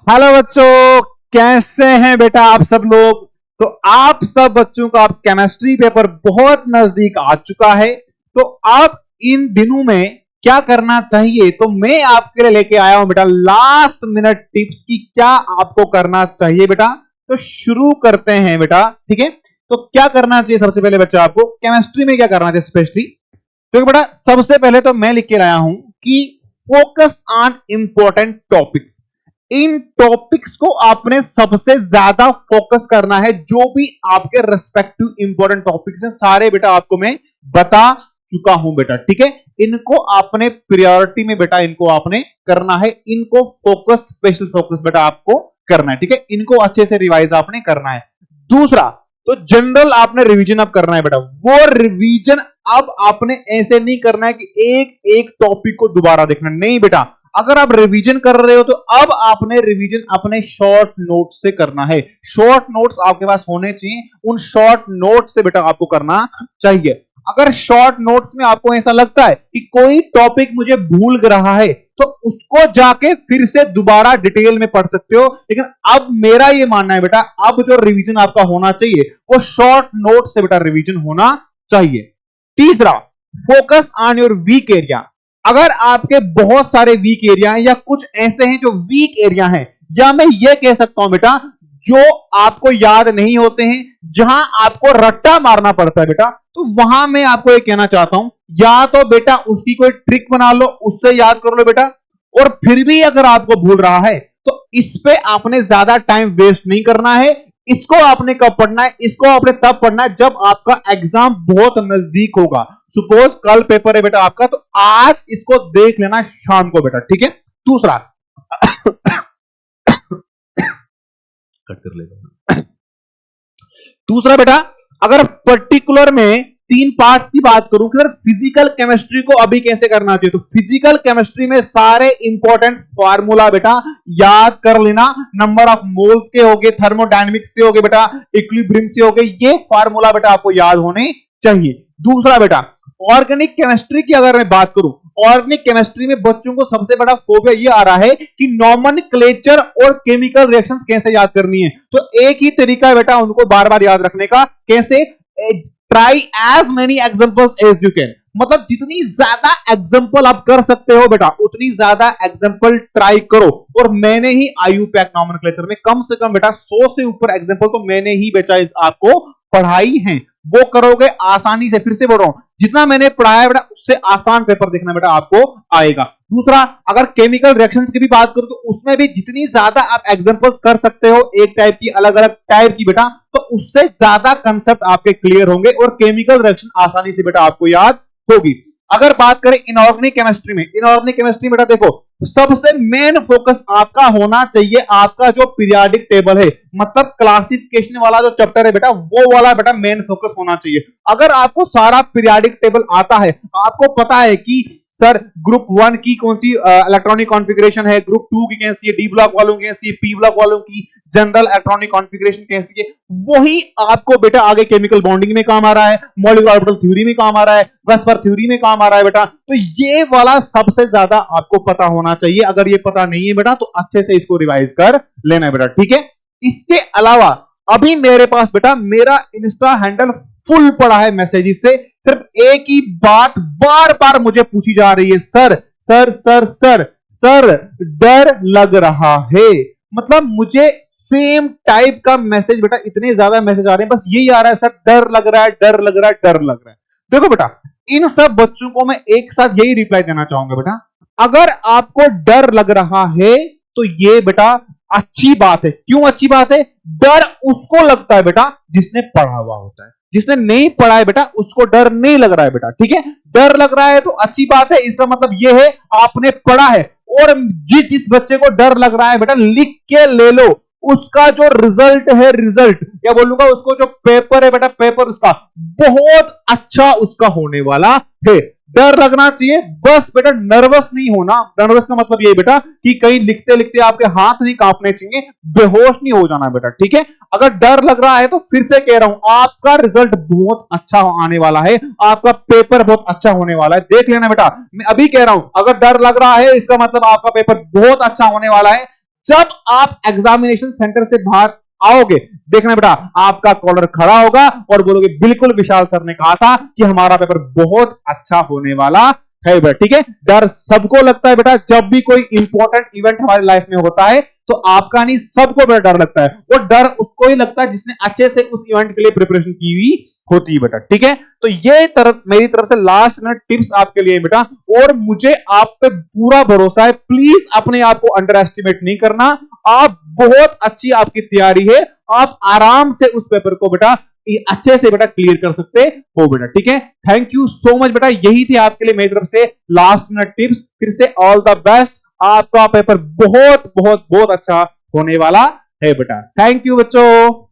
Hello बच्चों, कैसे हैं बेटा आप सब लोग। तो आप सब बच्चों का अब केमिस्ट्री पेपर बहुत नजदीक आ चुका है। तो आप इन दिनों में क्या करना चाहिए, तो मैं आपके लिए लेके आया हूं बेटा लास्ट मिनट टिप्स की क्या आपको करना चाहिए बेटा। तो शुरू करते हैं बेटा, ठीक है। तो क्या करना चाहिए सबसे पहले बच्चा, आपको केमिस्ट्री में क्या करना चाहिए स्पेशली। तो बेटा सबसे पहले तो मैं लिख के लाया हूं कि focus on important topics. In topics को आपने सबसे ज्यादा फोकस करना है। जो भी आपके रेस्पेक्टिव इंपॉर्टेंट टॉपिक्स हैं सारे बेटा आपको मैं बता चुका हूं बेटा, ठीक है। इनको आपने प्रायोरिटी में बेटा इनको आपने करना है। इनको फोकस, स्पेशल फोकस बेटा आपको करना है, ठीक है। इनको अच्छे से रिवाइज आपने करना है। दूसरा तो जनरल आपने रिवीजन अब करना है बेटा। वो रिवीजन अब आपने ऐसे नहीं करना है कि एक एक टॉपिक को दोबारा देखना, नहीं बेटा। अगर आप रिवीजन कर रहे हो तो अब आपने रिवीजन अपने शॉर्ट नोट से करना है। शॉर्ट नोट्स आपके पास होने चाहिए, उन शॉर्ट नोट से बेटा आपको करना चाहिए। अगर शॉर्ट नोट्स में आपको ऐसा लगता है कि कोई टॉपिक मुझे भूल रहा है तो उसको जाके फिर से दोबारा डिटेल में पढ़ सकते हो। लेकिन अब मेरा ये मानना है बेटा, अब जो रिवीजन आपका होना चाहिए वो शॉर्ट नोट से बेटा रिवीजन होना चाहिए। तीसरा, focus on your weak area. अगर आपके बहुत सारे वीक एरिया हैं या कुछ ऐसे हैं जो वीक एरिया हैं, या मैं ये कह सकता हूं बेटा जो आपको याद नहीं होते हैं, जहां आपको रट्टा मारना पड़ता है बेटा, तो वहां मैं आपको ये कहना चाहता हूं या तो बेटा उसकी कोई ट्रिक बना लो, उससे याद कर लो बेटा। और फिर भी अगर आपको भूल रहा है तो इस पे आपने ज्यादा टाइम वेस्ट नहीं करना है। इसको आपने कब पढ़ना है, इसको आपने तब पढ़ना है जब आपका एग्जाम बहुत नजदीक होगा। सपोज कल पेपर है बेटा आपका, तो आज इसको देख लेना शाम को बेटा, ठीक है। दूसरा कट कर लेगा। दूसरा बेटा, अगर पर्टिकुलर में 3 पार्ट्स की बात करूं कि फिजिकल केमिस्ट्री को अभी कैसे करना चाहिए, तो फिजिकल केमिस्ट्री में सारे इंपॉर्टेंट फार्मूला बेटा याद कर लेना। नंबर ऑफ मोल्स के होगे, थर्मोडायनेमिक्स से होगे बेटा, इक्विलिब्रियम से होगे, ये फार्मूला बेटा आपको याद होने चाहिए। दूसरा बेटा, ऑर्गेनिक केमिस्ट्री की अगर मैं बात करूं, ऑर्गेनिक केमिस्ट्री में बच्चों को सबसे बड़ा फोबिया ये आ रहा है कि नॉमेनक्लेचर और केमिकल रिएक्शंस कैसे याद करनी है। तो एक ही तरीका है बेटा उनको बार बार याद रखने का, कैसे, try as many examples as you can. मतलब जितनी ज्यादा एग्जांपल आप कर सकते हो बेटा उतनी ज्यादा एग्जांपल ट्राई करो। और मैंने ही आईयूपैक नॉमेनक्लेचर में कम से कम बेटा 100 से ऊपर एग्जांपल तो मैंने ही बेटा आपको पढ़ाई है। वो करोगे आसानी से, फिर से बोल रहा हूं, जितना मैंने पढ़ाया बेटा उससे आसान पेपर देखना बेटा आपको आएगा। दूसरा, अगर केमिकल रिएक्शंस की भी बात करूं तो उसमें भी जितनी ज्यादा आप एग्जांपल्स कर सकते हो एक टाइप की, अलग अलग टाइप की बेटा, तो उससे ज्यादा कंसेप्ट आपके क्लियर होंगे और केमिकल रिएक्शन आसानी से बेटा आपको याद होगी। अगर बात करें इनऑर्गेनिक केमिस्ट्री में, इनऑर्गेनिक केमिस्ट्री बेटा देखो सबसे मेन फोकस आपका होना चाहिए आपका जो पीरियोडिक टेबल है, मतलब क्लासिफिकेशन वाला जो चैप्टर है बेटा, वो वाला बेटा मेन फोकस होना चाहिए। अगर आपको सारा पीरियोडिक टेबल आता है, आपको पता है कि सर ग्रुप 1 की कौन सी इलेक्ट्रॉनिक कॉन्फ़िगरेशन है, ग्रुप 2 की कैसी है, डी ब्लॉक वालों की कैसी है, पी ब्लॉक वालों की जनरल इलेक्ट्रॉनिक कॉन्फ़िगरेशन कैसी है, वही आपको बेटा आगे केमिकल बॉन्डिंग में काम आ रहा है, मॉलिक्यूलर ऑर्बिटल थ्योरी में काम आ रहा है, वेस्पर थ्योरी में काम आ रहा है बेटा। तो ये वाला सबसे ज्यादा आपको पता होना चाहिए। अगर ये पता नहीं है बेटा तो अच्छे से इसको रिवाइज कर लेना है बेटा, ठीक है। इसके अलावा अभी मेरे पास बेटा मेरा इंस्टा हैंडल फुल पड़ा है मैसेजेस से। सिर्फ एक ही बात बार बार मुझे पूछी जा रही है, sir sir sir sir sir डर लग रहा है। मतलब मुझे सेम टाइप का मैसेज बेटा, इतने ज्यादा मैसेज आ रहे हैं, बस यही आ रहा है, सर डर लग रहा है, डर लग रहा है, डर लग रहा है। देखो बेटा इन सब बच्चों को मैं एक साथ यही रिप्लाई देना चाहूंगा बेटा, अगर आपको डर लग रहा है तो ये बेटा अच्छी बात है। क्यों अच्छी बात है? डर उसको लगता है बेटा जिसने पढ़ा हुआ होता है, जिसने नहीं पढ़ा है बेटा उसको डर नहीं लग रहा है बेटा, ठीक है। डर लग रहा है तो अच्छी बात है, इसका मतलब यह है आपने पढ़ा है। और जिस बच्चे को डर लग रहा है बेटा लिख के ले लो, उसका जो रिजल्ट है, रिजल्ट क्या बोलूंगा, उसको जो पेपर है बेटा, पेपर उसका बहुत अच्छा उसका होने वाला है। डर लगना चाहिए, बस बेटा नर्वस नहीं होना। नर्वस का मतलब ये बेटा कि कहीं लिखते लिखते आपके हाथ नहीं कांपने चाहिए, बेहोश नहीं हो जाना बेटा, ठीक है। अगर डर लग रहा है तो फिर से कह रहा हूं आपका रिजल्ट बहुत अच्छा आने वाला है, आपका पेपर बहुत अच्छा होने वाला है, देख लेना बेटा। मैं अभी कह रहा हूं अगर डर लग रहा है इसका मतलब आपका पेपर बहुत अच्छा होने वाला है। जब आप एग्जामिनेशन सेंटर से बाहर आओगे, देखना बेटा आपका कॉलर खड़ा होगा और बोलोगे बिल्कुल विशाल सर ने कहा था कि हमारा पेपर बहुत अच्छा होने वाला है बेटा। ठीक है, डर सबको लगता है बेटा, जब भी कोई इंपॉर्टेंट इवेंट हमारी लाइफ में होता है तो आपका नहीं सबको बेटा डर लगता है। वो डर उसको ही लगता है जिसने अच्छे से उस इवेंट के लिए प्रिपरेशन की हुई होती है बेटा। ठीक है, तो ये मेरी तरफ से लास्ट मिनट टिप्स आपके लिए बेटा, और मुझे आप पे पूरा भरोसा है। प्लीज अपने आप को अंडर एस्टिमेट नहीं करना, आप बहुत अच्छी आपकी तैयारी है, आप आराम से उस पेपर को बेटा अच्छे से बेटा क्लियर कर सकते हो बेटा। ठीक है, थैंक यू सो मच बेटा, यही थी आपके लिए मेरी तरफ से लास्ट मिनट टिप्स। फिर से ऑल द बेस्ट, आपका पेपर बहुत बहुत बहुत अच्छा होने वाला है बेटा। थैंक यू बच्चों।